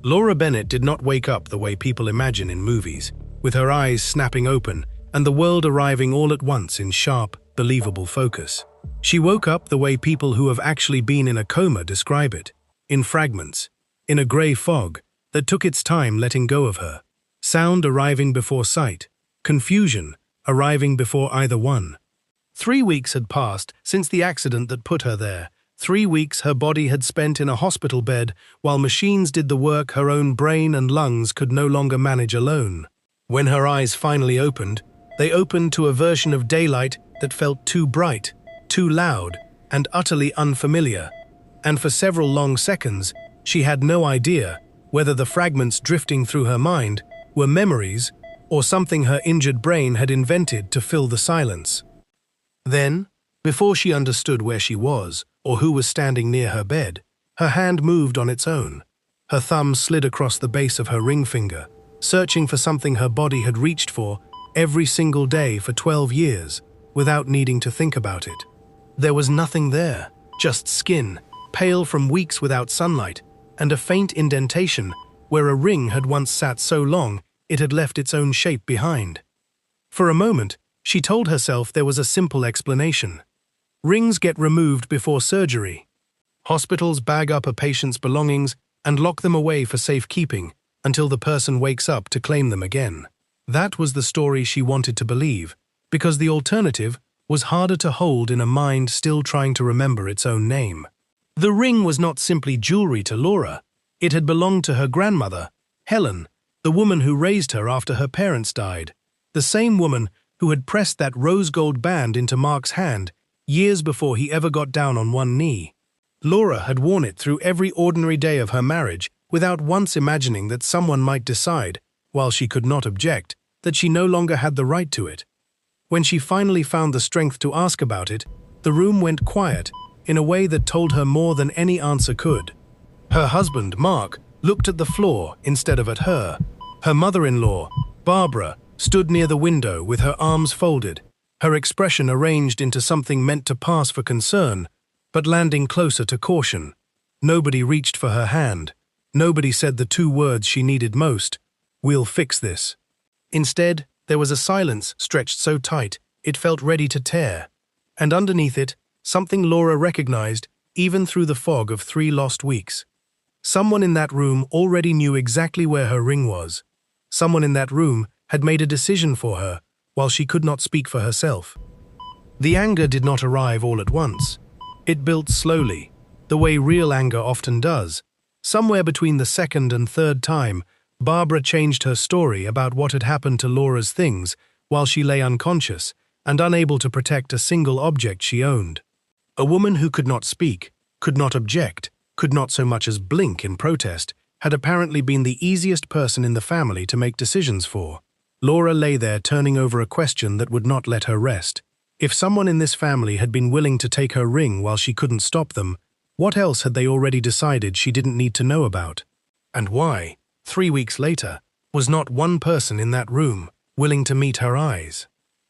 Laura Bennett did not wake up the way people imagine in movies, with her eyes snapping open and the world arriving all at once in sharp, believable focus. She woke up the way people who have actually been in a coma describe it, in fragments, in a grey fog that took its time letting go of her, sound arriving before sight, confusion arriving before either one. 3 weeks had passed since the accident that put her there. 3 weeks her body had spent in a hospital bed while machines did the work her own brain and lungs could no longer manage alone. When her eyes finally opened, they opened to a version of daylight that felt too bright, too loud, and utterly unfamiliar. And for several long seconds, she had no idea whether the fragments drifting through her mind were memories or something her injured brain had invented to fill the silence. Then, before she understood where she was or who was standing near her bed, her hand moved on its own. Her thumb slid across the base of her ring finger, searching for something her body had reached for every single day for 12 years, without needing to think about it. There was nothing there, just skin, pale from weeks without sunlight, and a faint indentation where a ring had once sat so long it had left its own shape behind. For a moment, she told herself there was a simple explanation. Rings get removed before surgery. Hospitals bag up a patient's belongings and lock them away for safekeeping until the person wakes up to claim them again. That was the story she wanted to believe, because the alternative was harder to hold in a mind still trying to remember its own name. The ring was not simply jewelry to Laura. It had belonged to her grandmother, Helen, the woman who raised her after her parents died, the same woman who had pressed that rose gold band into Mark's hand years before he ever got down on one knee. Laura had worn it through every ordinary day of her marriage without once imagining that someone might decide, while she could not object, that she no longer had the right to it. When she finally found the strength to ask about it, the room went quiet in a way that told her more than any answer could. Her husband, Mark, looked at the floor instead of at her. Her mother-in-law, Barbara, stood near the window with her arms folded, her expression arranged into something meant to pass for concern, but landing closer to caution. Nobody reached for her hand. Nobody said the two words she needed most, "We'll fix this." Instead, there was a silence stretched so tight it felt ready to tear, and underneath it, something Laura recognized even through the fog of 3 lost weeks. Someone in that room already knew exactly where her ring was. Someone in that room had made a decision for her, while she could not speak for herself. The anger did not arrive all at once. It built slowly, the way real anger often does. Somewhere between the second and third time, Barbara changed her story about what had happened to Laura's things while she lay unconscious and unable to protect a single object she owned. A woman who could not speak, could not object, could not so much as blink in protest, had apparently been the easiest person in the family to make decisions for. Laura lay there turning over a question that would not let her rest. If someone in this family had been willing to take her ring while she couldn't stop them, what else had they already decided she didn't need to know about? And why, 3 weeks later, was not one person in that room willing to meet her eyes?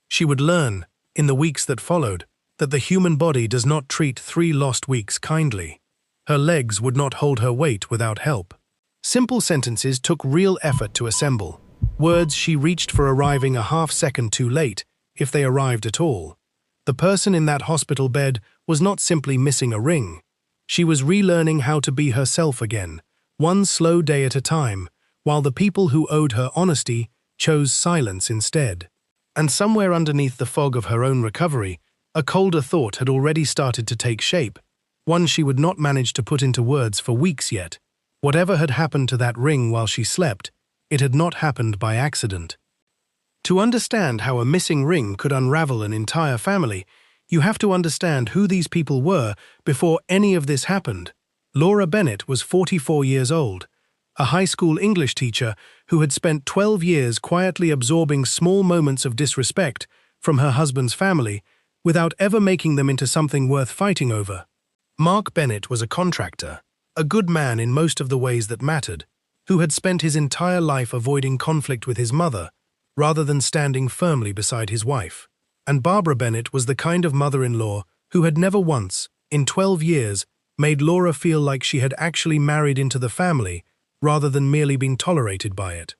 She would learn, in the weeks that followed, that the human body does not treat 3 lost weeks kindly. Her legs would not hold her weight without help. Simple sentences took real effort to assemble. Words she reached for arriving a half-second too late, if they arrived at all. The person in that hospital bed was not simply missing a ring. She was relearning how to be herself again, one slow day at a time, while the people who owed her honesty chose silence instead. And somewhere underneath the fog of her own recovery, a colder thought had already started to take shape, one she would not manage to put into words for weeks yet. Whatever had happened to that ring while she slept, it had not happened by accident. To understand how a missing ring could unravel an entire family, you have to understand who these people were before any of this happened. Laura Bennett was 44 years old, a high school English teacher who had spent 12 years quietly absorbing small moments of disrespect from her husband's family without ever making them into something worth fighting over. Mark Bennett was a contractor, a good man in most of the ways that mattered, who had spent his entire life avoiding conflict with his mother, rather than standing firmly beside his wife. And Barbara Bennett was the kind of mother-in-law who had never once, in 12 years, made Laura feel like she had actually married into the family, rather than merely being tolerated by it.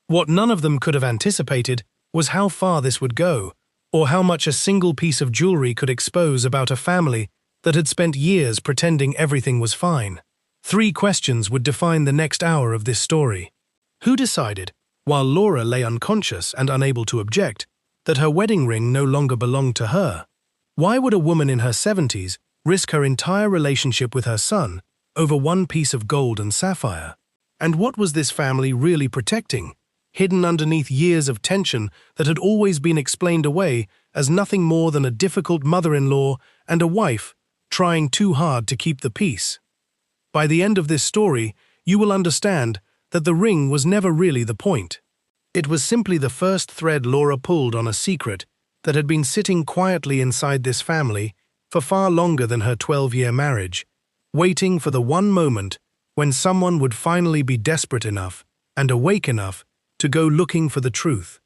What none of them could have anticipated was how far this would go, or how much a single piece of jewelry could expose about a family that had spent years pretending everything was fine. 3 questions would define the next hour of this story. Who decided, while Laura lay unconscious and unable to object, that her wedding ring no longer belonged to her? Why would a woman in her 70s risk her entire relationship with her son over one piece of gold and sapphire? And what was this family really protecting, hidden underneath years of tension that had always been explained away as nothing more than a difficult mother-in-law and a wife trying too hard to keep the peace? By the end of this story, you will understand that the ring was never really the point. It was simply the first thread Laura pulled on a secret that had been sitting quietly inside this family for far longer than her 12-year marriage, waiting for the one moment when someone would finally be desperate enough and awake enough to go looking for the truth.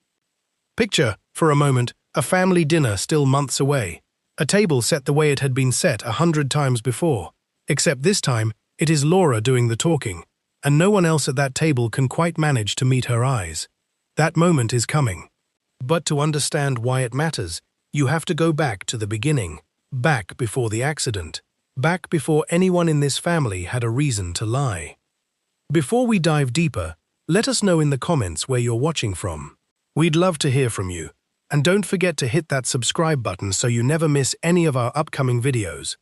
Picture, for a moment, a family dinner still months away, a table set the way it had been set 100 times before, except this time it is Laura doing the talking, and no one else at that table can quite manage to meet her eyes. That moment is coming. But to understand why it matters, you have to go back to the beginning, back before the accident, back before anyone in this family had a reason to lie. Before we dive deeper, let us know in the comments where you're watching from. We'd love to hear from you, and don't forget to hit that subscribe button so you never miss any of our upcoming videos.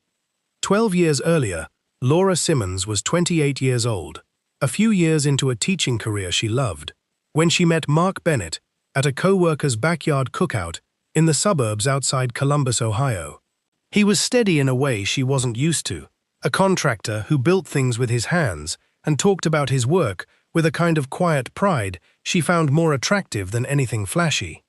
12 years earlier, Laura Simmons was 28 years old, a few years into a teaching career she loved, when she met Mark Bennett at a co-worker's backyard cookout in the suburbs outside Columbus, Ohio. He was steady in a way she wasn't used to, a contractor who built things with his hands and talked about his work with a kind of quiet pride she found more attractive than anything flashy.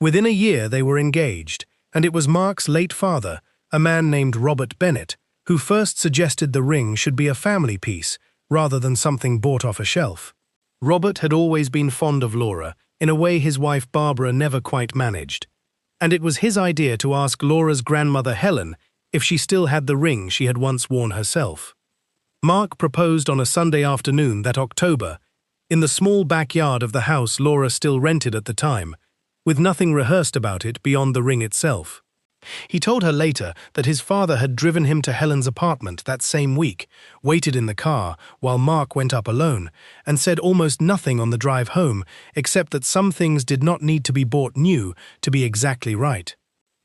Within a year they were engaged, and it was Mark's late father, a man named Robert Bennett, who first suggested the ring should be a family piece rather than something bought off a shelf. Robert had always been fond of Laura in a way his wife Barbara never quite managed, and it was his idea to ask Laura's grandmother Helen if she still had the ring she had once worn herself. Mark proposed on a Sunday afternoon that October, in the small backyard of the house Laura still rented at the time, with nothing rehearsed about it beyond the ring itself. He told her later that his father had driven him to Helen's apartment that same week, waited in the car while Mark went up alone, and said almost nothing on the drive home except that some things did not need to be bought new to be exactly right.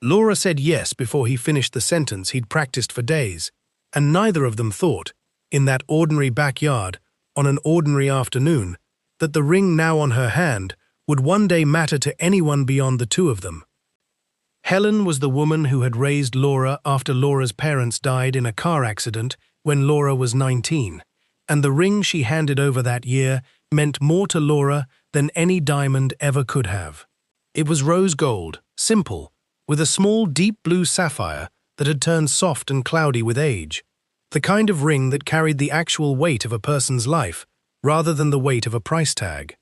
Laura said yes before he finished the sentence he'd practiced for days, and neither of them thought, in that ordinary backyard, on an ordinary afternoon, that the ring now on her hand would one day matter to anyone beyond the two of them. Helen was the woman who had raised Laura after Laura's parents died in a car accident when Laura was 19, and the ring she handed over that year meant more to Laura than any diamond ever could have. It was rose gold, simple, with a small deep blue sapphire that had turned soft and cloudy with age, the kind of ring that carried the actual weight of a person's life rather than the weight of a price tag.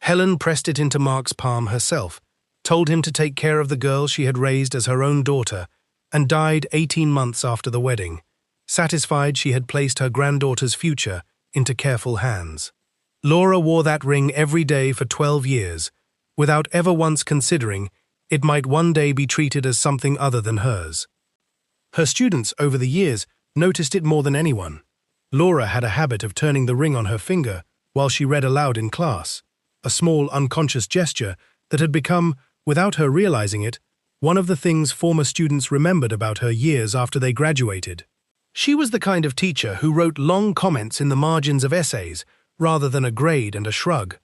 Helen pressed it into Mark's palm herself, told him to take care of the girl she had raised as her own daughter, and died 18 months after the wedding, satisfied she had placed her granddaughter's future into careful hands. Laura wore that ring every day for 12 years, without ever once considering it might one day be treated as something other than hers. Her students over the years noticed it more than anyone. Laura had a habit of turning the ring on her finger while she read aloud in class, a small unconscious gesture that had become, without her realizing it, one of the things former students remembered about her years after they graduated. She was the kind of teacher who wrote long comments in the margins of essays rather than a grade and a shrug,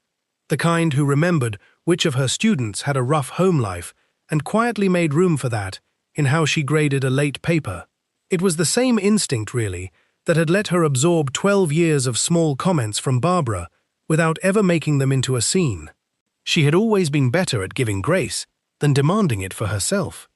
the kind who remembered which of her students had a rough home life and quietly made room for that in how she graded a late paper. It was the same instinct, really, that had let her absorb 12 years of small comments from Barbara without ever making them into a scene. She had always been better at giving grace than demanding it for herself.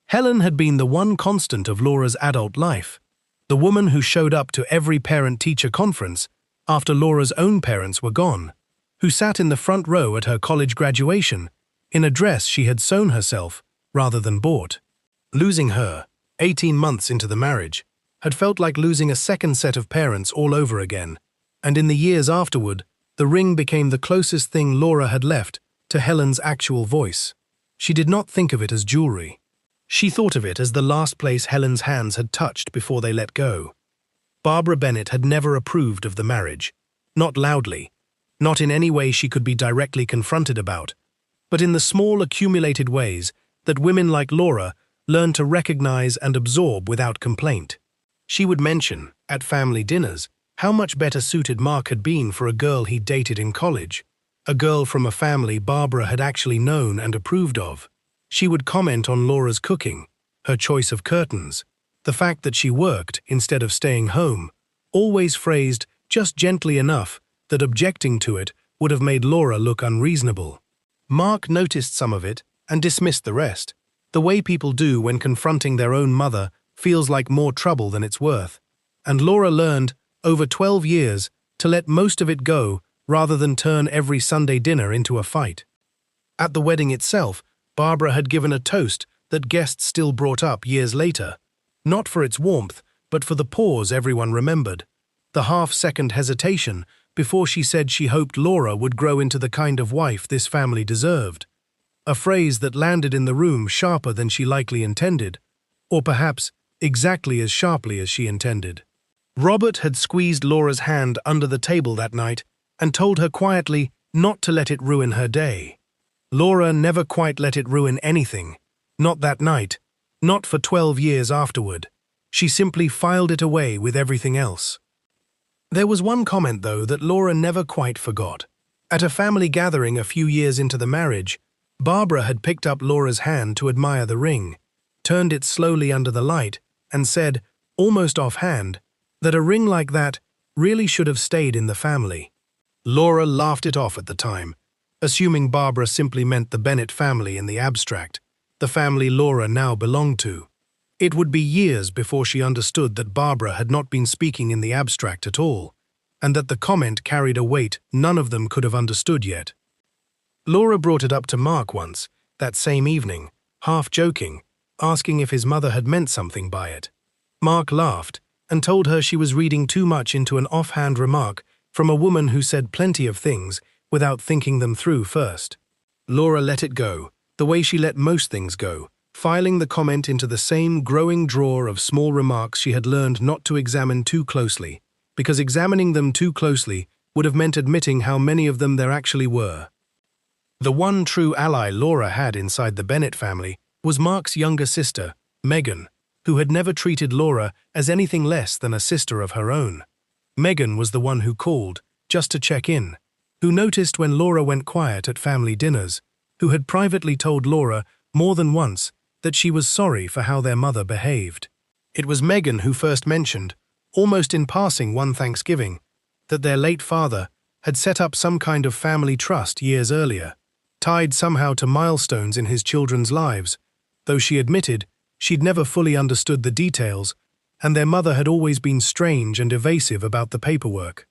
Helen had been the one constant of Laura's adult life, the woman who showed up to every parent-teacher conference after Laura's own parents were gone, who sat in the front row at her college graduation in a dress she had sewn herself rather than bought. Losing her, 18 months into the marriage, had felt like losing a second set of parents all over again, And in the years afterward, the ring became the closest thing Laura had left to Helen's actual voice. She did not think of it as jewelry. She thought of it as the last place Helen's hands had touched before they let go. Barbara Bennett had never approved of the marriage. Not loudly, not in any way she could be directly confronted about, but in the small accumulated ways that women like Laura learn to recognize and absorb without complaint. She would mention, at family dinners, how much better suited Mark had been for a girl he'd dated in college, a girl from a family Barbara had actually known and approved of. She would comment on Laura's cooking, her choice of curtains, the fact that she worked instead of staying home, always phrased just gently enough that objecting to it would have made Laura look unreasonable. Mark noticed some of it and dismissed the rest, the way people do when confronting their own mother feels like more trouble than it's worth. And Laura learned, over 12 years, to let most of it go rather than turn every Sunday dinner into a fight. At the wedding itself, Barbara had given a toast that guests still brought up years later, not for its warmth, but for the pause everyone remembered, the half-second hesitation before she said she hoped Laura would grow into the kind of wife this family deserved, a phrase that landed in the room sharper than she likely intended, or perhaps exactly as sharply as she intended. Robert had squeezed Laura's hand under the table that night and told her quietly not to let it ruin her day. Laura never quite let it ruin anything, not that night, not for 12 years afterward. She simply filed it away with everything else. There was one comment, though, that Laura never quite forgot. At a family gathering a few years into the marriage, Barbara had picked up Laura's hand to admire the ring, turned it slowly under the light, and said, almost offhand, that a ring like that really should have stayed in the family. Laura laughed it off at the time, assuming Barbara simply meant the Bennett family in the abstract, the family Laura now belonged to. It would be years before she understood that Barbara had not been speaking in the abstract at all, and that the comment carried a weight none of them could have understood yet. Laura brought it up to Mark once, that same evening, half joking, asking if his mother had meant something by it. Mark laughed and told her she was reading too much into an offhand remark from a woman who said plenty of things without thinking them through first. Laura let it go, the way she let most things go, filing the comment into the same growing drawer of small remarks she had learned not to examine too closely, because examining them too closely would have meant admitting how many of them there actually were. The one true ally Laura had inside the Bennett family was Mark's younger sister, Megan, who had never treated Laura as anything less than a sister of her own. Megan was the one who called, just to check in, who noticed when Laura went quiet at family dinners, who had privately told Laura more than once that she was sorry for how their mother behaved. It was Megan who first mentioned, almost in passing one Thanksgiving, that their late father had set up some kind of family trust years earlier, tied somehow to milestones in his children's lives, though she admitted she'd never fully understood the details, and their mother had always been strange and evasive about the paperwork.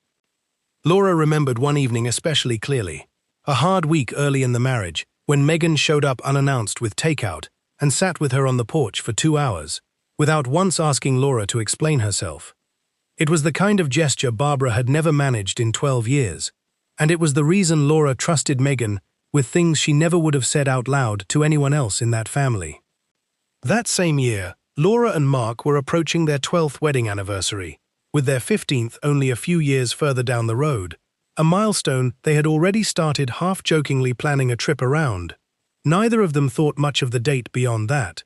Laura remembered one evening especially clearly, a hard week early in the marriage, when Megan showed up unannounced with takeout and sat with her on the porch for 2 hours, without once asking Laura to explain herself. It was the kind of gesture Barbara had never managed in 12 years, and it was the reason Laura trusted Megan with things she never would have said out loud to anyone else in that family. That same year, Laura and Mark were approaching their 12th wedding anniversary, with their 15th only a few years further down the road, a milestone they had already started half-jokingly planning a trip around. Neither of them thought much of the date beyond that.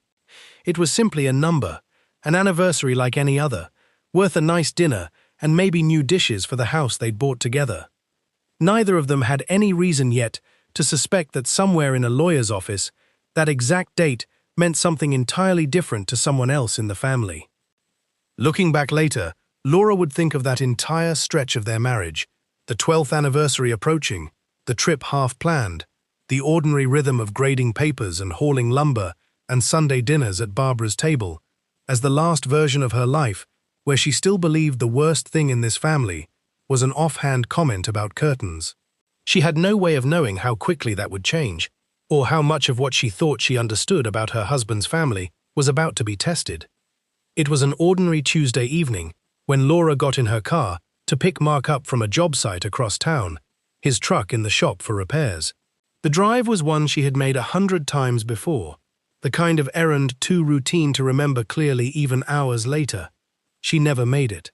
It was simply a number, an anniversary like any other, worth a nice dinner and maybe new dishes for the house they'd bought together. Neither of them had any reason yet to suspect that somewhere in a lawyer's office, that exact date meant something entirely different to someone else in the family. Looking back later, Laura would think of that entire stretch of their marriage, the 12th anniversary approaching, the trip half-planned, the ordinary rhythm of grading papers and hauling lumber and Sunday dinners at Barbara's table, as the last version of her life where she still believed the worst thing in this family was an offhand comment about curtains. She had no way of knowing how quickly that would change, or how much of what she thought she understood about her husband's family was about to be tested. It was an ordinary Tuesday evening when Laura got in her car to pick Mark up from a job site across town, his truck in the shop for repairs. The drive was one she had made 100 times before, the kind of errand too routine to remember clearly even hours later. She never made it.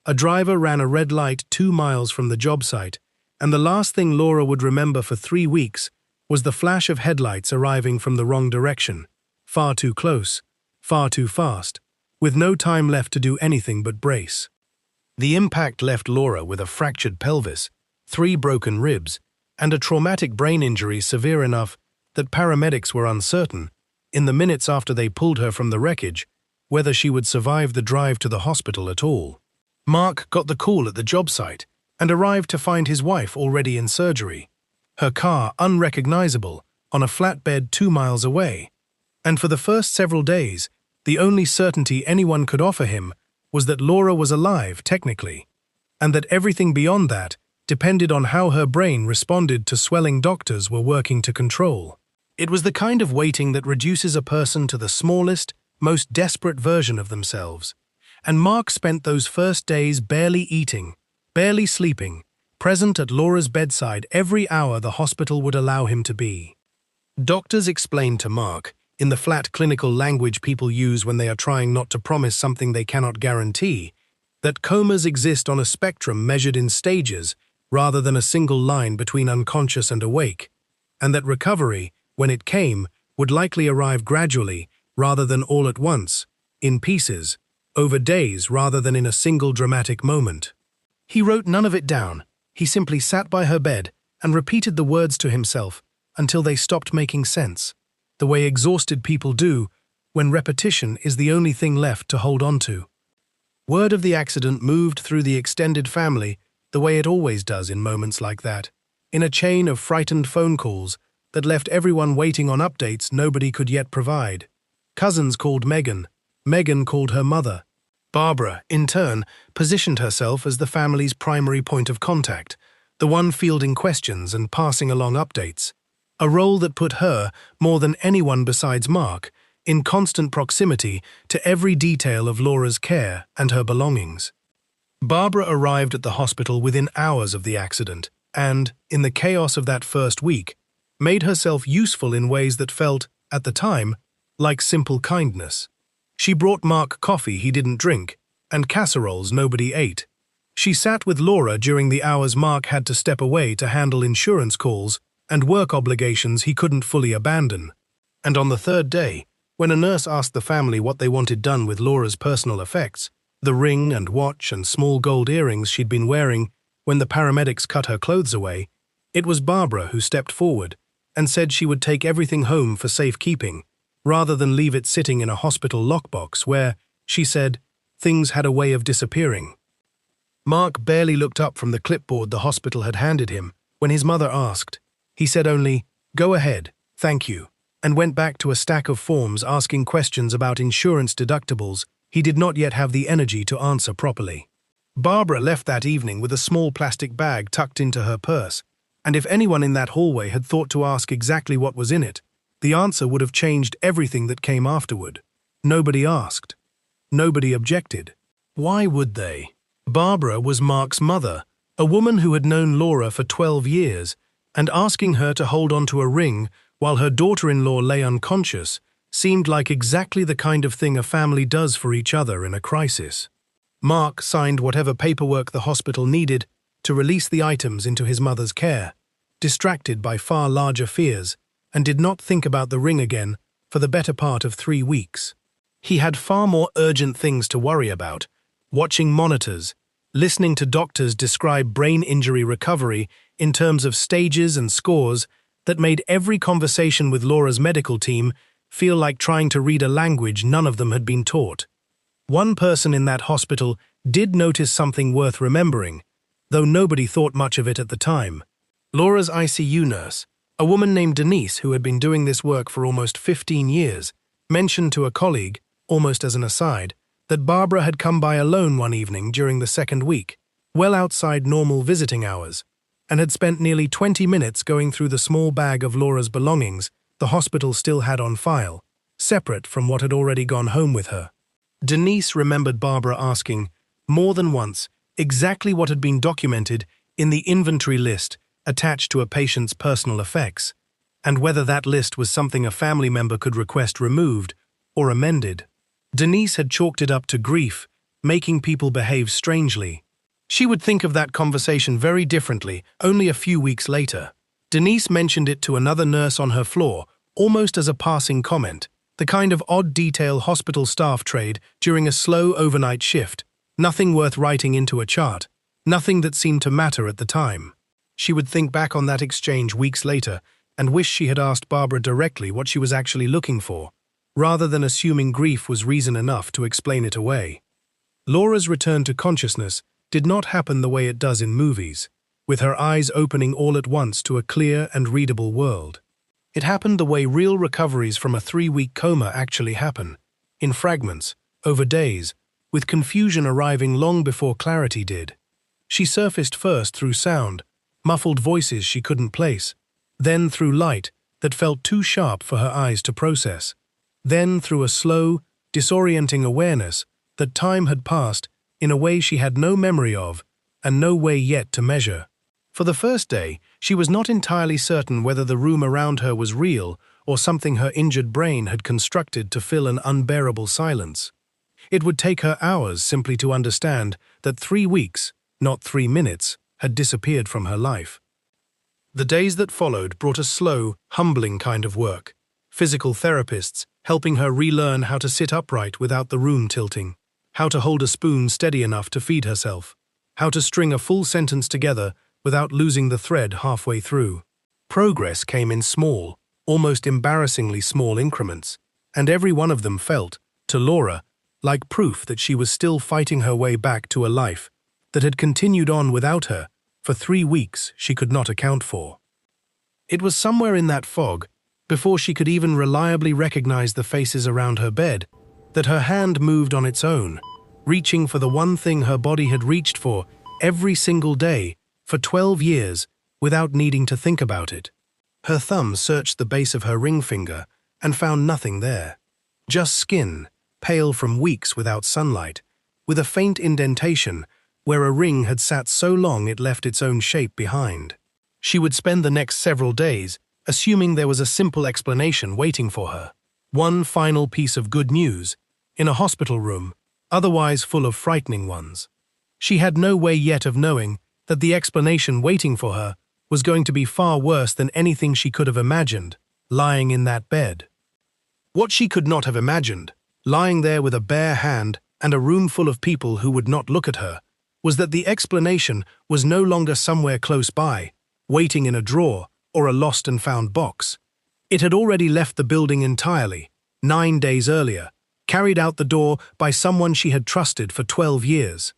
A driver ran a red light 2 miles from the job site, and the last thing Laura would remember for 3 weeks was the flash of headlights arriving from the wrong direction, far too close, far too fast, with no time left to do anything but brace. The impact left Laura with a fractured pelvis, 3 broken ribs, and a traumatic brain injury severe enough that paramedics were uncertain, in the minutes after they pulled her from the wreckage, whether she would survive the drive to the hospital at all. Mark got the call at the job site and arrived to find his wife already in surgery, her car unrecognizable, on a flatbed 2 miles away. And for the first several days, the only certainty anyone could offer him was that Laura was alive technically, and that everything beyond that depended on how her brain responded to swelling doctors were working to control. It was the kind of waiting that reduces a person to the smallest, most desperate version of themselves. And Mark spent those first days barely eating, barely sleeping, present at Laura's bedside every hour the hospital would allow him to be. Doctors explained to Mark, in the flat clinical language people use when they are trying not to promise something they cannot guarantee, that comas exist on a spectrum measured in stages rather than a single line between unconscious and awake, and that recovery, when it came, would likely arrive gradually rather than all at once, in pieces, over days rather than in a single dramatic moment. He wrote none of it down. He simply sat by her bed and repeated the words to himself until they stopped making sense, the way exhausted people do when repetition is the only thing left to hold on to. Word of the accident moved through the extended family the way it always does in moments like that, in a chain of frightened phone calls that left everyone waiting on updates nobody could yet provide. Cousins called Megan. Megan called her mother. Barbara, in turn, positioned herself as the family's primary point of contact, the one fielding questions and passing along updates, a role that put her, more than anyone besides Mark, in constant proximity to every detail of Laura's care and her belongings. Barbara arrived at the hospital within hours of the accident and, in the chaos of that first week, made herself useful in ways that felt, at the time, like simple kindness. She brought Mark coffee he didn't drink and casseroles nobody ate. She sat with Laura during the hours Mark had to step away to handle insurance calls and work obligations he couldn't fully abandon. And on the third day, when a nurse asked the family what they wanted done with Laura's personal effects, the ring and watch and small gold earrings she'd been wearing when the paramedics cut her clothes away, it was Barbara who stepped forward and said she would take everything home for safekeeping, rather than leave it sitting in a hospital lockbox where, she said, things had a way of disappearing. Mark barely looked up from the clipboard the hospital had handed him when his mother asked. He said only, "Go ahead, thank you," and went back to a stack of forms asking questions about insurance deductibles he did not yet have the energy to answer properly. Barbara left that evening with a small plastic bag tucked into her purse, and if anyone in that hallway had thought to ask exactly what was in it, the answer would have changed everything that came afterward. Nobody asked. Nobody objected. Why would they? Barbara was Mark's mother, a woman who had known Laura for 12 years, and asking her to hold on to a ring while her daughter-in-law lay unconscious seemed like exactly the kind of thing a family does for each other in a crisis. Mark signed whatever paperwork the hospital needed to release the items into his mother's care, distracted by far larger fears, and did not think about the ring again for the better part of 3 weeks. He had far more urgent things to worry about, watching monitors, listening to doctors describe brain injury recovery in terms of stages and scores that made every conversation with Laura's medical team feel like trying to read a language none of them had been taught. One person in that hospital did notice something worth remembering, though nobody thought much of it at the time. Laura's ICU nurse, a woman named Denise who had been doing this work for almost 15 years, mentioned to a colleague, almost as an aside, that Barbara had come by alone one evening during the second week, well outside normal visiting hours, and had spent nearly 20 minutes going through the small bag of Laura's belongings the hospital still had on file, separate from what had already gone home with her. Denise remembered Barbara asking, more than once, exactly what had been documented in the inventory list attached to a patient's personal effects, and whether that list was something a family member could request removed or amended. Denise had chalked it up to grief, making people behave strangely. She would think of that conversation very differently only a few weeks later. Denise mentioned it to another nurse on her floor, almost as a passing comment, the kind of odd detail hospital staff trade during a slow overnight shift, nothing worth writing into a chart, nothing that seemed to matter at the time. She would think back on that exchange weeks later and wish she had asked Barbara directly what she was actually looking for, rather than assuming grief was reason enough to explain it away. Laura's return to consciousness did not happen the way it does in movies, with her eyes opening all at once to a clear and readable world. It happened the way real recoveries from a 3-week coma actually happen, in fragments, over days, with confusion arriving long before clarity did. She surfaced first through sound, muffled voices she couldn't place, then through light that felt too sharp for her eyes to process, then through a slow, disorienting awareness that time had passed in a way she had no memory of and no way yet to measure. For the first day, she was not entirely certain whether the room around her was real or something her injured brain had constructed to fill an unbearable silence. It would take her hours simply to understand that 3 weeks, not 3 minutes, had disappeared from her life. The days that followed brought a slow, humbling kind of work. Physical therapists helping her relearn how to sit upright without the room tilting, how to hold a spoon steady enough to feed herself, how to string a full sentence together without losing the thread halfway through. Progress came in small, almost embarrassingly small increments, and every one of them felt, to Laura, like proof that she was still fighting her way back to a life that had continued on without her for 3 weeks she could not account for. It was somewhere in that fog, before she could even reliably recognize the faces around her bed, that her hand moved on its own, reaching for the one thing her body had reached for every single day for 12 years without needing to think about it. Her thumb searched the base of her ring finger and found nothing there. Just skin, pale from weeks without sunlight, with a faint indentation where a ring had sat so long it left its own shape behind. She would spend the next several days assuming there was a simple explanation waiting for her. One final piece of good news, in a hospital room, otherwise full of frightening ones. She had no way yet of knowing that the explanation waiting for her was going to be far worse than anything she could have imagined, lying in that bed. What she could not have imagined, lying there with a bare hand and a room full of people who would not look at her, was that the explanation was no longer somewhere close by, waiting in a drawer or a lost and found box. It had already left the building entirely, 9 days earlier, carried out the door by someone she had trusted for 12 years.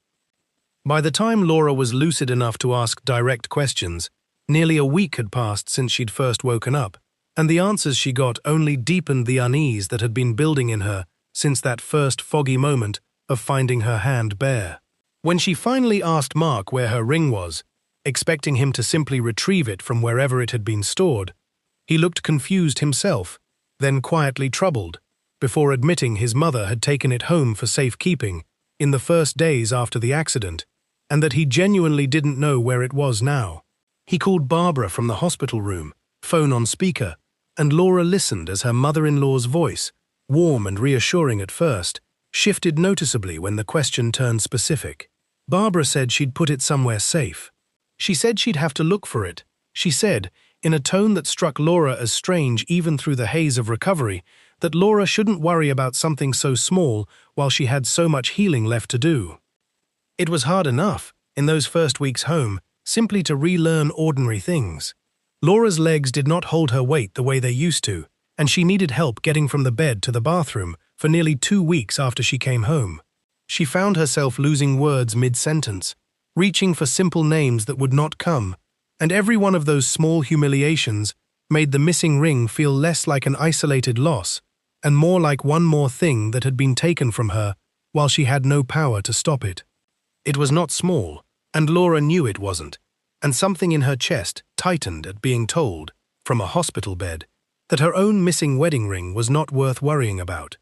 By the time Laura was lucid enough to ask direct questions, nearly a week had passed since she'd first woken up, and the answers she got only deepened the unease that had been building in her since that first foggy moment of finding her hand bare. When she finally asked Mark where her ring was, expecting him to simply retrieve it from wherever it had been stored, he looked confused himself, then quietly troubled, before admitting his mother had taken it home for safekeeping in the first days after the accident, and that he genuinely didn't know where it was now. He called Barbara from the hospital room, phone on speaker, and Laura listened as her mother-in-law's voice, warm and reassuring at first, shifted noticeably when the question turned specific. Barbara said she'd put it somewhere safe. She said she'd have to look for it. She said, in a tone that struck Laura as strange even through the haze of recovery, that Laura shouldn't worry about something so small while she had so much healing left to do. It was hard enough, in those first weeks home, simply to relearn ordinary things. Laura's legs did not hold her weight the way they used to, and she needed help getting from the bed to the bathroom for nearly 2 weeks after she came home. She found herself losing words mid-sentence, reaching for simple names that would not come, and every one of those small humiliations made the missing ring feel less like an isolated loss and more like one more thing that had been taken from her while she had no power to stop it. It was not small, and Laura knew it wasn't, and something in her chest tightened at being told, from a hospital bed, that her own missing wedding ring was not worth worrying about.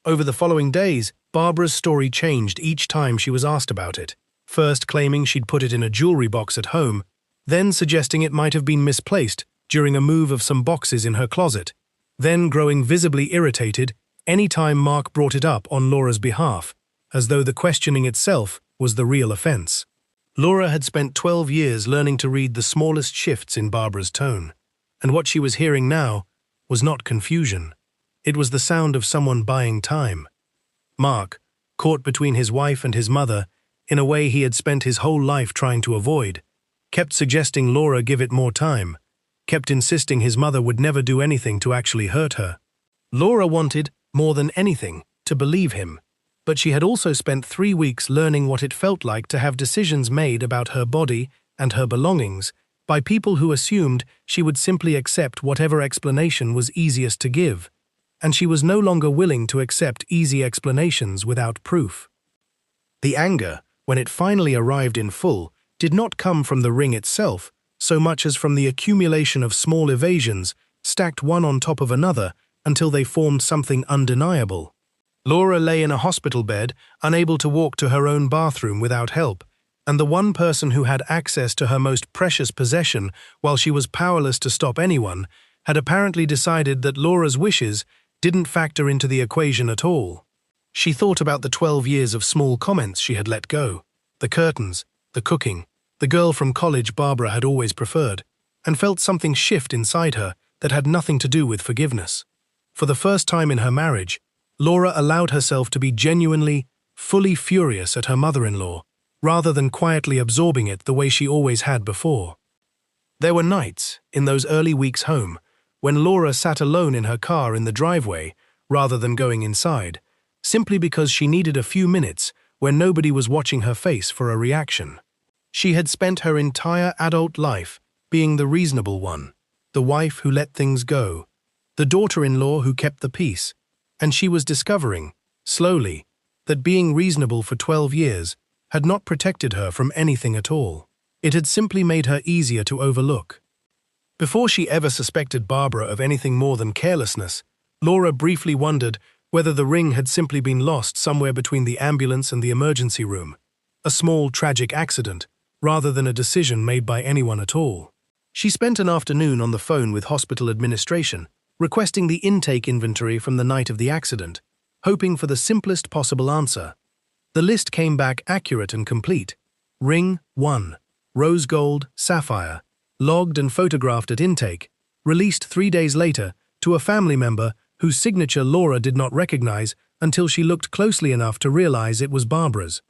Over the following days, Barbara's story changed each time she was asked about it. first claiming she'd put it in a jewelry box at home, then suggesting it might have been misplaced during a move of some boxes in her closet, then growing visibly irritated any time Mark brought it up on Laura's behalf, as though the questioning itself was the real offense. Laura had spent 12 years learning to read the smallest shifts in Barbara's tone, and what she was hearing now was not confusion. It was the sound of someone buying time. Mark, caught between his wife and his mother, in a way he had spent his whole life trying to avoid, kept suggesting Laura give it more time, kept insisting his mother would never do anything to actually hurt her. Laura wanted, more than anything, to believe him, but she had also spent 3 weeks learning what it felt like to have decisions made about her body and her belongings by people who assumed she would simply accept whatever explanation was easiest to give, and she was no longer willing to accept easy explanations without proof. The anger, when it finally arrived in full, did not come from the ring itself, so much as from the accumulation of small evasions stacked one on top of another until they formed something undeniable. Laura lay in a hospital bed, unable to walk to her own bathroom without help, and the one person who had access to her most precious possession while she was powerless to stop anyone had apparently decided that Laura's wishes didn't factor into the equation at all. She thought about the 12 years of small comments she had let go, the curtains, the cooking, the girl from college Barbara had always preferred, and felt something shift inside her that had nothing to do with forgiveness. For the first time in her marriage, Laura allowed herself to be genuinely, fully furious at her mother-in-law, rather than quietly absorbing it the way she always had before. There were nights, in those early weeks home, when Laura sat alone in her car in the driveway, rather than going inside, simply because she needed a few minutes where nobody was watching her face for a reaction. She had spent her entire adult life being the reasonable one, the wife who let things go, the daughter-in-law who kept the peace, and she was discovering, slowly, that being reasonable for 12 years had not protected her from anything at all. It had simply made her easier to overlook. Before she ever suspected Barbara of anything more than carelessness, Laura briefly wondered whether the ring had simply been lost somewhere between the ambulance and the emergency room, a small, tragic accident, rather than a decision made by anyone at all. She spent an afternoon on the phone with hospital administration, requesting the intake inventory from the night of the accident, hoping for the simplest possible answer. The list came back accurate and complete. Ring 1, rose gold, sapphire, logged and photographed at intake, released 3 days later to a family member whose signature Laura did not recognize until she looked closely enough to realize it was Barbara's.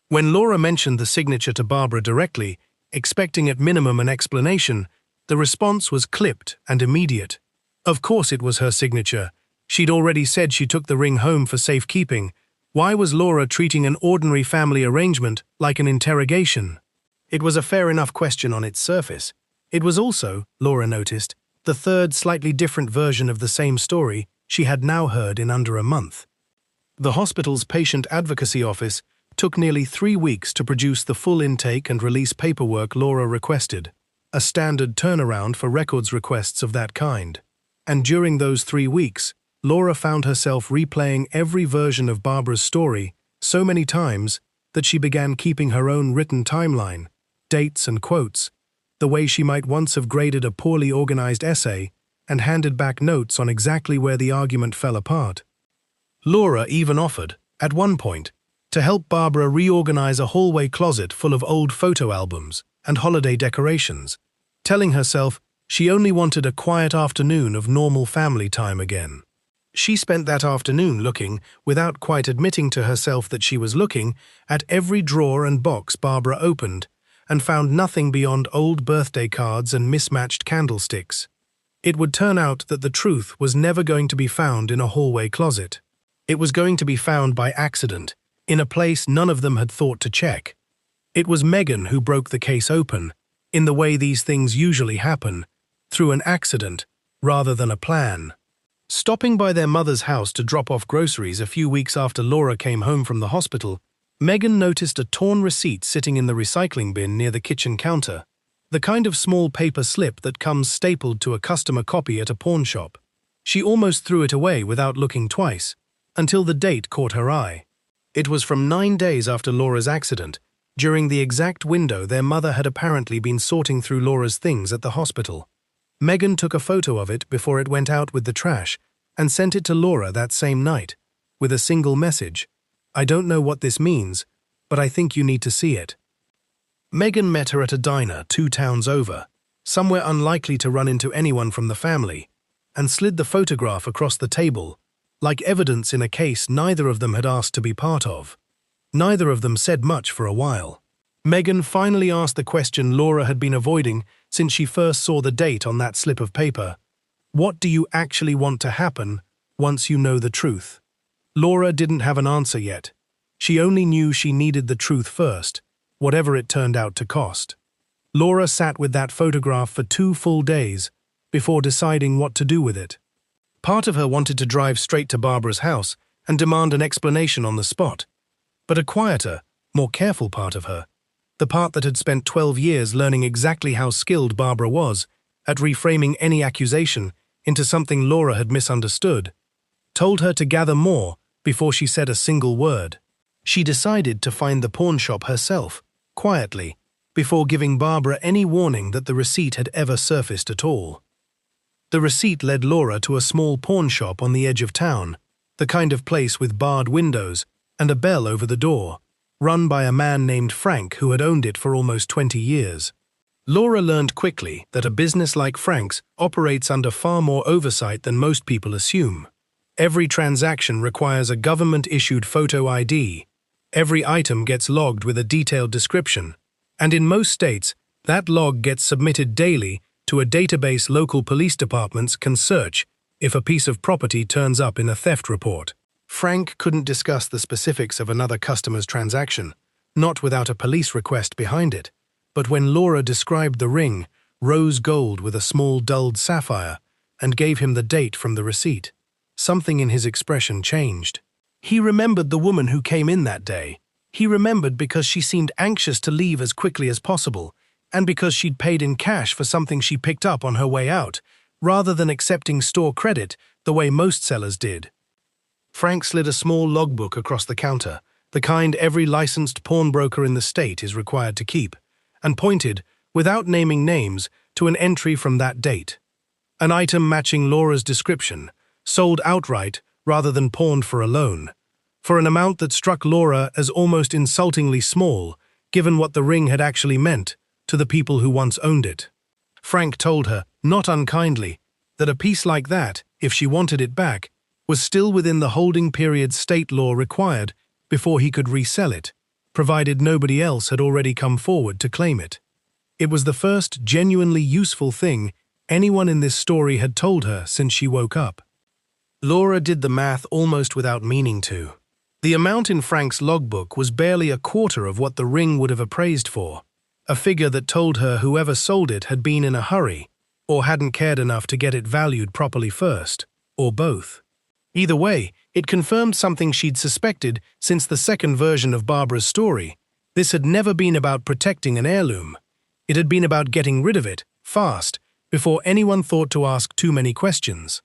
When Laura mentioned the signature to Barbara directly, expecting at minimum an explanation, the response was clipped and immediate. Of course it was her signature. She'd already said she took the ring home for safekeeping. Why was Laura treating an ordinary family arrangement like an interrogation? It was a fair enough question on its surface. It was also, Laura noticed, the third slightly different version of the same story she had now heard in under a month. The hospital's patient advocacy office took nearly 3 weeks to produce the full intake and release paperwork Laura requested, a standard turnaround for records requests of that kind. And during those 3 weeks, Laura found herself replaying every version of Barbara's story so many times that she began keeping her own written timeline, dates and quotes, the way she might once have graded a poorly organized essay and handed back notes on exactly where the argument fell apart. Laura even offered, at one point, to help Barbara reorganize a hallway closet full of old photo albums and holiday decorations, telling herself she only wanted a quiet afternoon of normal family time again. She spent that afternoon looking, without quite admitting to herself that she was looking, at every drawer and box Barbara opened, and found nothing beyond old birthday cards and mismatched candlesticks. It would turn out that the truth was never going to be found in a hallway closet. It was going to be found by accident, in a place none of them had thought to check. It was Megan who broke the case open, in the way these things usually happen, through an accident rather than a plan. Stopping by their mother's house to drop off groceries a few weeks after Laura came home from the hospital, Megan noticed a torn receipt sitting in the recycling bin near the kitchen counter, the kind of small paper slip that comes stapled to a customer copy at a pawn shop. She almost threw it away without looking twice, until the date caught her eye. It was from 9 days after Laura's accident, during the exact window their mother had apparently been sorting through Laura's things at the hospital. Megan took a photo of it before it went out with the trash and sent it to Laura that same night, with a single message: "I don't know what this means, but I think you need to see it." Megan met her at a diner 2 towns over, somewhere unlikely to run into anyone from the family, and slid the photograph across the table, like evidence in a case neither of them had asked to be part of. Neither of them said much for a while. Megan finally asked the question Laura had been avoiding since she first saw the date on that slip of paper. What do you actually want to happen once you know the truth? Laura didn't have an answer yet. She only knew she needed the truth first, whatever it turned out to cost. Laura sat with that photograph for 2 full days before deciding what to do with it. Part of her wanted to drive straight to Barbara's house and demand an explanation on the spot. But a quieter, more careful part of her, the part that had spent 12 years learning exactly how skilled Barbara was at reframing any accusation into something Laura had misunderstood, told her to gather more before she said a single word. She decided to find the pawn shop herself, quietly, before giving Barbara any warning that the receipt had ever surfaced at all. The receipt led Laura to a small pawn shop on the edge of town, the kind of place with barred windows and a bell over the door, run by a man named Frank who had owned it for almost 20 years. Laura learned quickly that a business like Frank's operates under far more oversight than most people assume. Every transaction requires a government-issued photo ID. Every item gets logged with a detailed description, and in most states, that log gets submitted daily to a database local police departments can search if a piece of property turns up in a theft report. Frank couldn't discuss the specifics of another customer's transaction, not without a police request behind it, but when Laura described the ring, rose gold with a small dulled sapphire, and gave him the date from the receipt, something in his expression changed. He remembered the woman who came in that day. He remembered because she seemed anxious to leave as quickly as possible, and because she'd paid in cash for something she picked up on her way out, rather than accepting store credit the way most sellers did. Frank slid a small logbook across the counter, the kind every licensed pawnbroker in the state is required to keep, and pointed, without naming names, to an entry from that date. An item matching Laura's description, sold outright rather than pawned for a loan, for an amount that struck Laura as almost insultingly small, given what the ring had actually meant to the people who once owned it. Frank told her, not unkindly, that a piece like that, if she wanted it back, was still within the holding period state law required before he could resell it, provided nobody else had already come forward to claim it. It was the first genuinely useful thing anyone in this story had told her since she woke up. Laura did the math almost without meaning to. The amount in Frank's logbook was barely a quarter of what the ring would have appraised for, a figure that told her whoever sold it had been in a hurry, or hadn't cared enough to get it valued properly first, or both. Either way, it confirmed something she'd suspected since the second version of Barbara's story. This had never been about protecting an heirloom. It had been about getting rid of it, fast, before anyone thought to ask too many questions.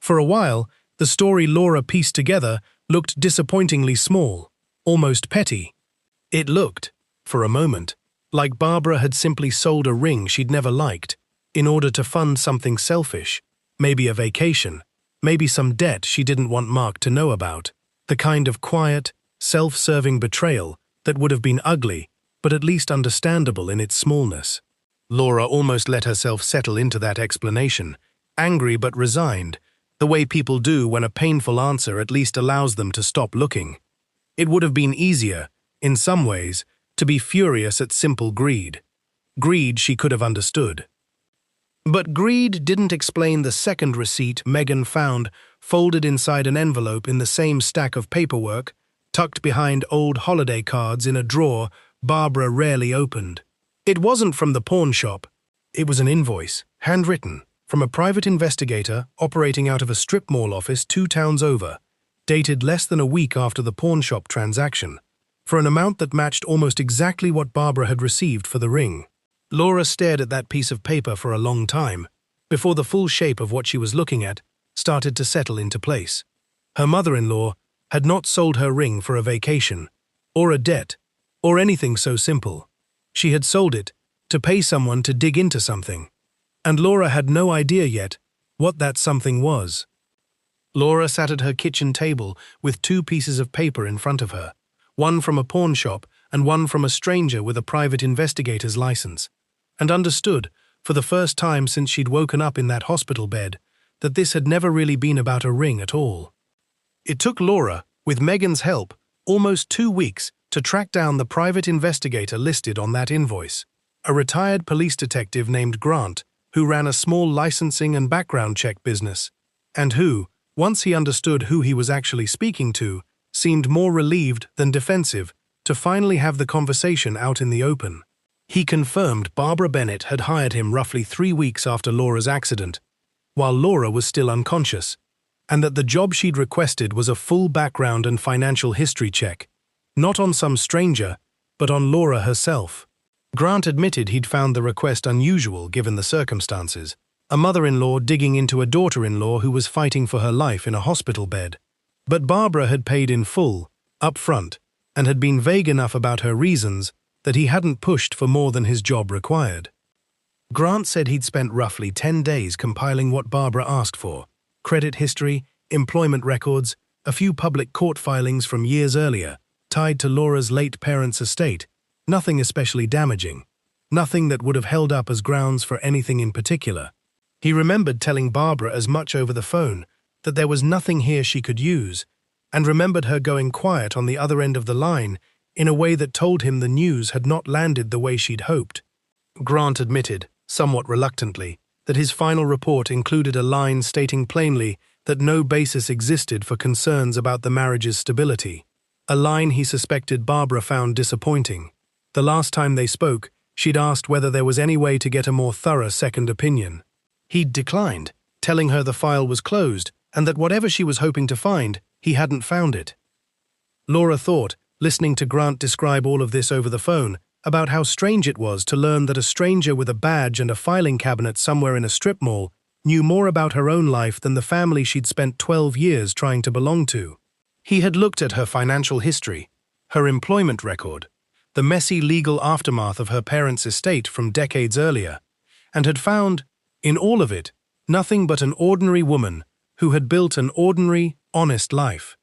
For a while, the story Laura pieced together looked disappointingly small, almost petty. It looked, for a moment, like Barbara had simply sold a ring she'd never liked, in order to fund something selfish, maybe a vacation, maybe some debt she didn't want Mark to know about, the kind of quiet, self-serving betrayal that would have been ugly, but at least understandable in its smallness. Laura almost let herself settle into that explanation, angry but resigned, the way people do when a painful answer at least allows them to stop looking. It would have been easier, in some ways, to be furious at simple greed. Greed she could have understood. But greed didn't explain the second receipt Megan found folded inside an envelope in the same stack of paperwork, tucked behind old holiday cards in a drawer Barbara rarely opened. It wasn't from the pawn shop. It was an invoice, handwritten, from a private investigator operating out of a strip mall office 2 towns over, dated less than a week after the pawn shop transaction, for an amount that matched almost exactly what Barbara had received for the ring. Laura stared at that piece of paper for a long time, before the full shape of what she was looking at started to settle into place. Her mother-in-law had not sold her ring for a vacation, or a debt, or anything so simple. She had sold it to pay someone to dig into something, and Laura had no idea yet what that something was. Laura sat at her kitchen table with two pieces of paper in front of her, one from a pawn shop and one from a stranger with a private investigator's license, and understood, for the first time since she'd woken up in that hospital bed, that this had never really been about a ring at all. It took Laura, with Megan's help, almost 2 weeks to track down the private investigator listed on that invoice, a retired police detective named Grant, who ran a small licensing and background check business, and who, once he understood who he was actually speaking to, seemed more relieved than defensive to finally have the conversation out in the open. He confirmed Barbara Bennett had hired him roughly 3 weeks after Laura's accident, while Laura was still unconscious, and that the job she'd requested was a full background and financial history check, not on some stranger, but on Laura herself. Grant admitted he'd found the request unusual given the circumstances, a mother-in-law digging into a daughter-in-law who was fighting for her life in a hospital bed. But Barbara had paid in full, up front, and had been vague enough about her reasons that he hadn't pushed for more than his job required. Grant said he'd spent roughly 10 days compiling what Barbara asked for: credit history, employment records, a few public court filings from years earlier, tied to Laura's late parents' estate, nothing especially damaging, nothing that would have held up as grounds for anything in particular. He remembered telling Barbara as much over the phone, that there was nothing here she could use, and remembered her going quiet on the other end of the line in a way that told him the news had not landed the way she'd hoped. Grant admitted, somewhat reluctantly, that his final report included a line stating plainly that no basis existed for concerns about the marriage's stability, a line he suspected Barbara found disappointing. The last time they spoke, she'd asked whether there was any way to get a more thorough second opinion. He'd declined, telling her the file was closed and that whatever she was hoping to find, he hadn't found it. Laura thought, listening to Grant describe all of this over the phone, about how strange it was to learn that a stranger with a badge and a filing cabinet somewhere in a strip mall knew more about her own life than the family she'd spent 12 years trying to belong to. He had looked at her financial history, her employment record, the messy legal aftermath of her parents' estate from decades earlier, and had found, in all of it, nothing but an ordinary woman who had built an ordinary, honest life.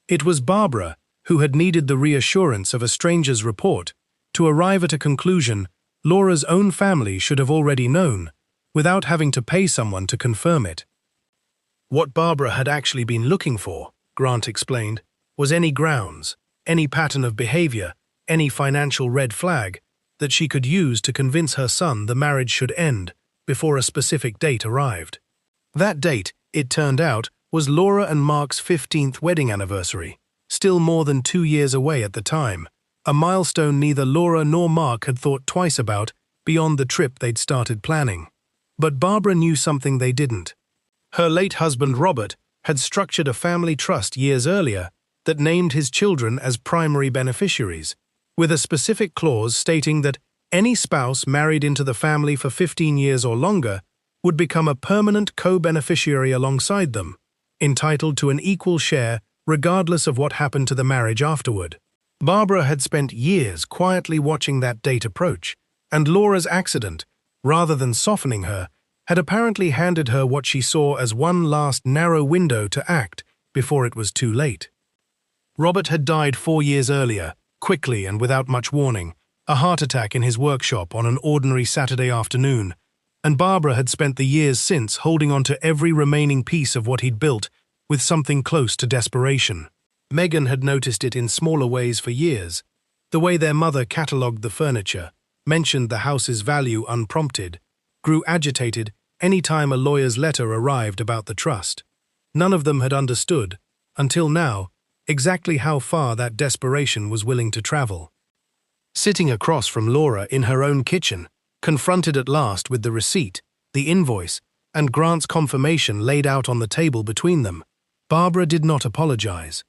It was Barbara who had needed the reassurance of a stranger's report to arrive at a conclusion Laura's own family should have already known, without having to pay someone to confirm it. What Barbara had actually been looking for, Grant explained, was any grounds, any pattern of behavior, any financial red flag that she could use to convince her son the marriage should end before a specific date arrived. That date, it turned out, was Laura and Mark's 15th wedding anniversary, still more than 2 years away at the time, a milestone neither Laura nor Mark had thought twice about beyond the trip they'd started planning. But Barbara knew something they didn't. Her late husband Robert had structured a family trust years earlier that named his children as primary beneficiaries, with a specific clause stating that any spouse married into the family for 15 years or longer would become a permanent co-beneficiary alongside them, entitled to an equal share regardless of what happened to the marriage afterward. Barbara had spent years quietly watching that date approach, and Laura's accident, rather than softening her, had apparently handed her what she saw as one last narrow window to act before it was too late. Robert had died 4 years earlier, quickly and without much warning, a heart attack in his workshop on an ordinary Saturday afternoon, and Barbara had spent the years since holding on to every remaining piece of what he'd built with something close to desperation. Megan had noticed it in smaller ways for years, the way their mother catalogued the furniture, mentioned the house's value unprompted, grew agitated any time a lawyer's letter arrived about the trust. None of them had understood, until now, exactly how far that desperation was willing to travel. Sitting across from Laura in her own kitchen, confronted at last with the receipt, the invoice, and Grant's confirmation laid out on the table between them, Barbara did not apologize.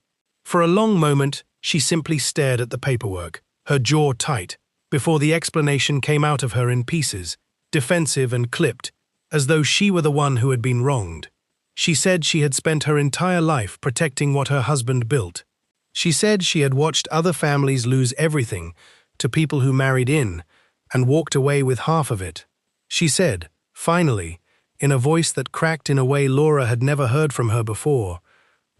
For a long moment, she simply stared at the paperwork, her jaw tight, before the explanation came out of her in pieces, defensive and clipped, as though she were the one who had been wronged. She said she had spent her entire life protecting what her husband built, She said she had watched other families lose everything to people who married in and walked away with half of it. She said, finally, in a voice that cracked in a way Laura had never heard from her before,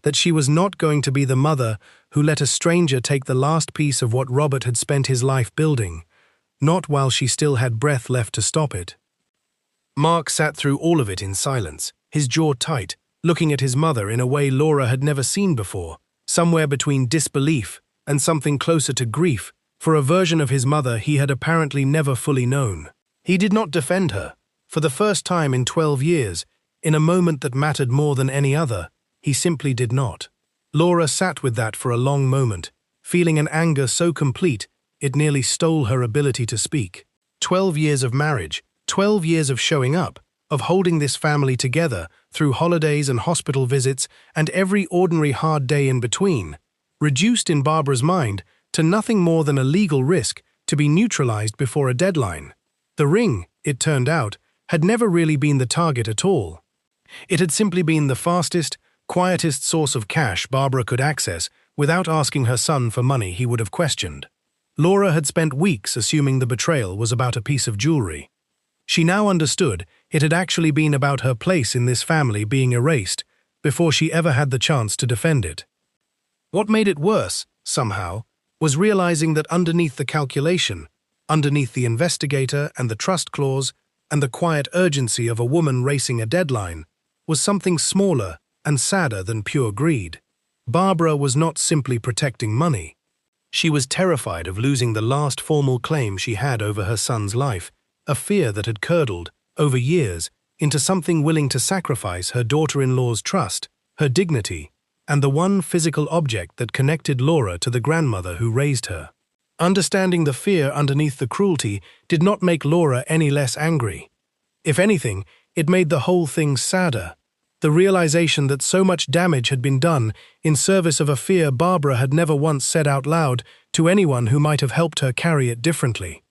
that she was not going to be the mother who let a stranger take the last piece of what Robert had spent his life building, not while she still had breath left to stop it. Mark sat through all of it in silence, his jaw tight, looking at his mother in a way Laura had never seen before, somewhere between disbelief and something closer to grief, for a version of his mother he had apparently never fully known. He did not defend her. For the first time in 12 years, in a moment that mattered more than any other, he simply did not. Laura sat with that for a long moment, feeling an anger so complete it nearly stole her ability to speak. 12 years of marriage, 12 years of showing up, of holding this family together through holidays and hospital visits and every ordinary hard day in between, reduced in Barbara's mind to nothing more than a legal risk to be neutralized before a deadline. The ring, it turned out, had never really been the target at all. It had simply been the fastest, quietest source of cash Barbara could access without asking her son for money he would have questioned. Laura had spent weeks assuming the betrayal was about a piece of jewelry. She now understood it had actually been about her place in this family being erased before she ever had the chance to defend it. What made it worse, somehow, was realizing that underneath the calculation, underneath the investigator and the trust clause, and the quiet urgency of a woman racing a deadline, was something smaller and sadder than pure greed. Barbara was not simply protecting money. She was terrified of losing the last formal claim she had over her son's life, a fear that had curdled, over years, into something willing to sacrifice her daughter-in-law's trust, her dignity, and the one physical object that connected Laura to the grandmother who raised her. Understanding the fear underneath the cruelty did not make Laura any less angry. If anything, it made the whole thing sadder. The realization that so much damage had been done in service of a fear Barbara had never once said out loud to anyone who might have helped her carry it differently.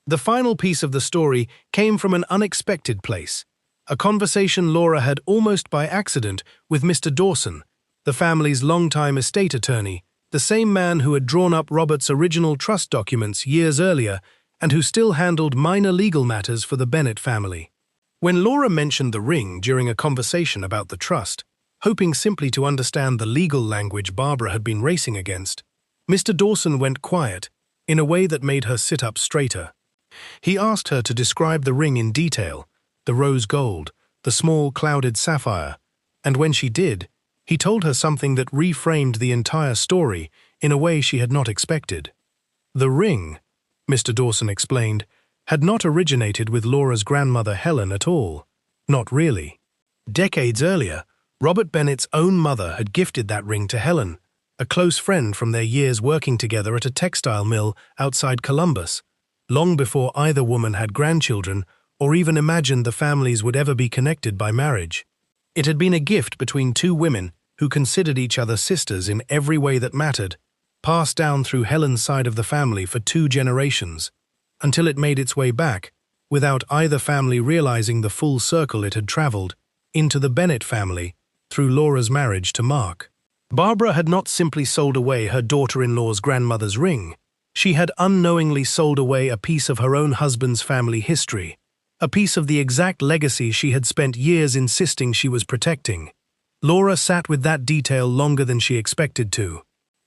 The final piece of the story came from an unexpected place, a conversation Laura had almost by accident with Mr. Dawson, the family's longtime estate attorney, the same man who had drawn up Robert's original trust documents years earlier and who still handled minor legal matters for the Bennett family. When Laura mentioned the ring during a conversation about the trust, hoping simply to understand the legal language Barbara had been racing against, Mr. Dawson went quiet in a way that made her sit up straighter. He asked her to describe the ring in detail, the rose gold, the small clouded sapphire, and when she did, he told her something that reframed the entire story in a way she had not expected. The ring, Mr. Dawson explained, had not originated with Laura's grandmother Helen at all. Not really. Decades earlier, Robert Bennett's own mother had gifted that ring to Helen, a close friend from their years working together at a textile mill outside Columbus, long before either woman had grandchildren or even imagined the families would ever be connected by marriage. It had been a gift between two women who considered each other sisters in every way that mattered, passed down through Helen's side of the family for 2 generations, until it made its way back, without either family realizing the full circle it had traveled, into the Bennett family through Laura's marriage to Mark. Barbara had not simply sold away her daughter-in-law's grandmother's ring. She had unknowingly sold away a piece of her own husband's family history, a piece of the exact legacy she had spent years insisting she was protecting. Laura sat with that detail longer than she expected to.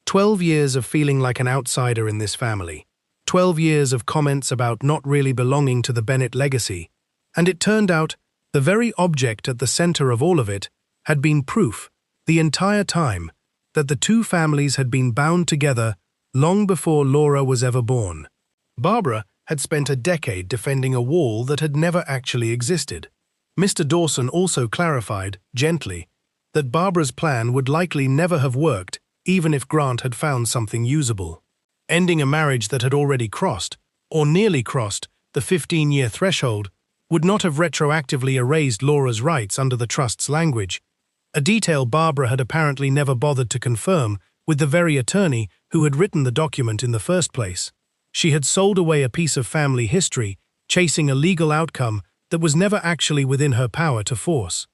12 years of feeling like an outsider in this family. 12 years of comments about not really belonging to the Bennett legacy. And it turned out, the very object at the center of all of it had been proof, the entire time, that the two families had been bound together long before Laura was ever born. Barbara had spent a decade defending a wall that had never actually existed. Mr. Dawson also clarified, gently, that Barbara's plan would likely never have worked even if Grant had found something usable. Ending a marriage that had already crossed, or nearly crossed, the 15-year threshold would not have retroactively erased Laura's rights under the trust's language, a detail Barbara had apparently never bothered to confirm with the very attorney who had written the document in the first place. She had sold away a piece of family history, chasing a legal outcome that was never actually within her power to force.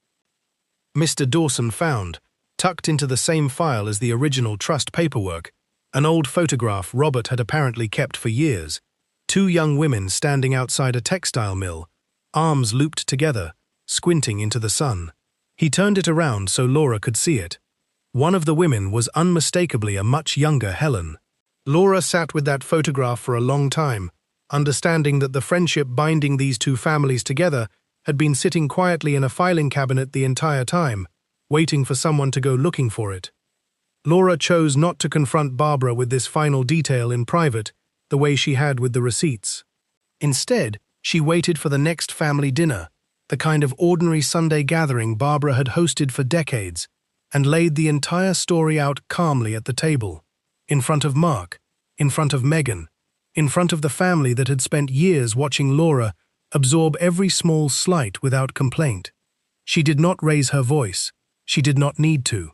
Mr. Dawson frowned, Tucked into the same file as the original trust paperwork, an old photograph Robert had apparently kept for years. Two young women standing outside a textile mill, arms looped together, squinting into the sun. He turned it around so Laura could see it. One of the women was unmistakably a much younger Helen. Laura sat with that photograph for a long time, understanding that the friendship binding these two families together had been sitting quietly in a filing cabinet the entire time, waiting for someone to go looking for it. Laura chose not to confront Barbara with this final detail in private, the way she had with the receipts. Instead, she waited for the next family dinner, the kind of ordinary Sunday gathering Barbara had hosted for decades, and laid the entire story out calmly at the table, in front of Mark, in front of Megan, in front of the family that had spent years watching Laura absorb every small slight without complaint. She did not raise her voice. She did not need to.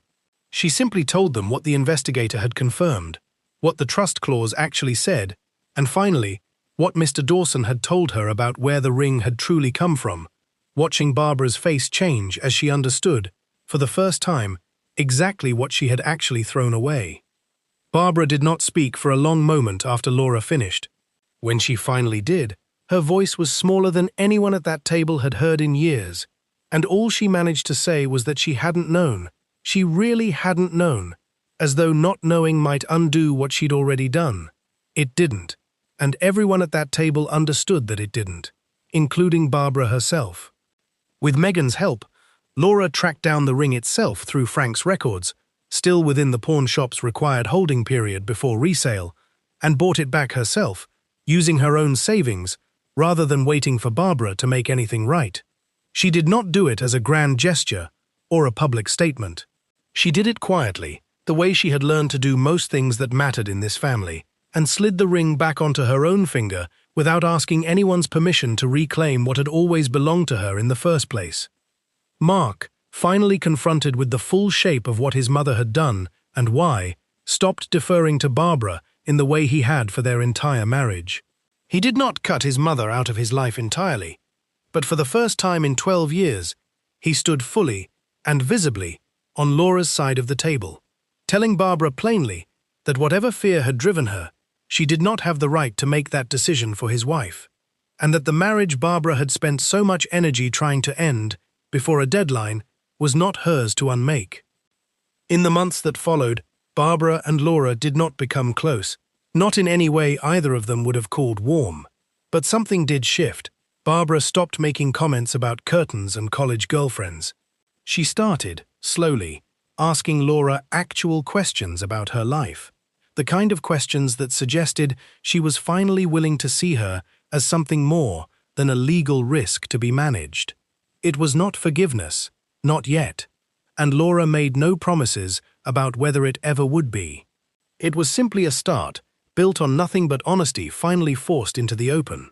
She simply told them what the investigator had confirmed, what the trust clause actually said, and finally, what Mr. Dawson had told her about where the ring had truly come from, watching Barbara's face change as she understood, for the first time, exactly what she had actually thrown away. Barbara did not speak for a long moment after Laura finished. When she finally did, her voice was smaller than anyone at that table had heard in years, and all she managed to say was that she hadn't known. She really hadn't known, as though not knowing might undo what she'd already done. It didn't, and everyone at that table understood that it didn't, including Barbara herself. With Megan's help, Laura tracked down the ring itself through Frank's records, still within the pawn shop's required holding period before resale, and bought it back herself, using her own savings, rather than waiting for Barbara to make anything right. She did not do it as a grand gesture or a public statement. She did it quietly, the way she had learned to do most things that mattered in this family, and slid the ring back onto her own finger without asking anyone's permission to reclaim what had always belonged to her in the first place. Mark, finally confronted with the full shape of what his mother had done and why, stopped deferring to Barbara in the way he had for their entire marriage. He did not cut his mother out of his life entirely, but for the first time in 12 years, he stood fully and visibly on Laura's side of the table, telling Barbara plainly that whatever fear had driven her, she did not have the right to make that decision for his wife, and that the marriage Barbara had spent so much energy trying to end before a deadline was not hers to unmake. In the months that followed, Barbara and Laura did not become close, not in any way either of them would have called warm. But something did shift. Barbara stopped making comments about curtains and college girlfriends. She started, slowly, asking Laura actual questions about her life, the kind of questions that suggested she was finally willing to see her as something more than a legal risk to be managed. It was not forgiveness, not yet, and Laura made no promises about whether it ever would be. It was simply a start, built on nothing but honesty finally forced into the open.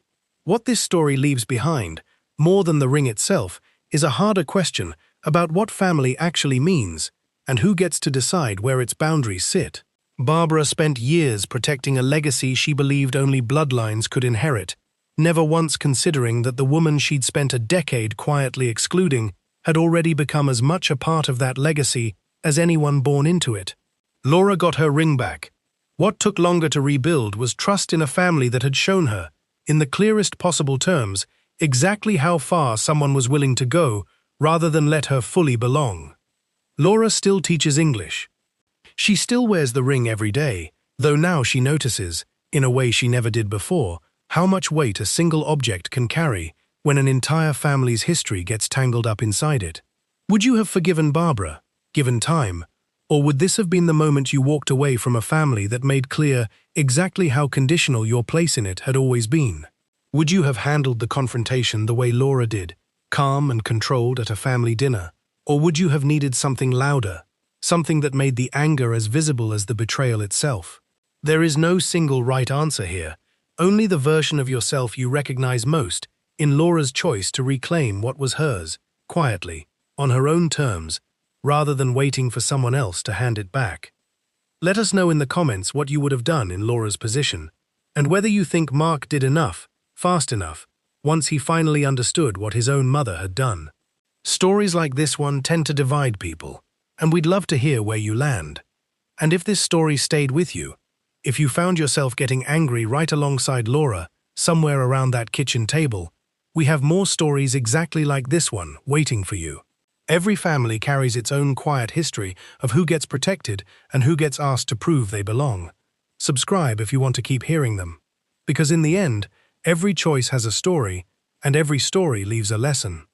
What this story leaves behind, more than the ring itself, is a harder question about what family actually means and who gets to decide where its boundaries sit. Barbara spent years protecting a legacy she believed only bloodlines could inherit, never once considering that the woman she'd spent a decade quietly excluding had already become as much a part of that legacy as anyone born into it. Laura got her ring back. What took longer to rebuild was trust in a family that had shown her, in the clearest possible terms, exactly how far someone was willing to go rather than let her fully belong. Laura still teaches English. She still wears the ring every day, though now she notices, in a way she never did before, how much weight a single object can carry when an entire family's history gets tangled up inside it. Would you have forgiven Barbara, given time, or would this have been the moment you walked away from a family that made clear exactly how conditional your place in it had always been? Would you have handled the confrontation the way Laura did, calm and controlled at a family dinner? Or would you have needed something louder, something that made the anger as visible as the betrayal itself? There is no single right answer here, only the version of yourself you recognize most in Laura's choice to reclaim what was hers, quietly, on her own terms, rather than waiting for someone else to hand it back. Let us know in the comments what you would have done in Laura's position, and whether you think Mark did enough, fast enough, once he finally understood what his own mother had done. Stories like this one tend to divide people. and we'd love to hear where you land. And if this story stayed with you, if you found yourself getting angry right alongside Laura, somewhere around that kitchen table, we have more stories exactly like this one waiting for you. Every family carries its own quiet history of who gets protected and who gets asked to prove they belong. Subscribe if you want to keep hearing them. Because in the end, every choice has a story, and every story leaves a lesson.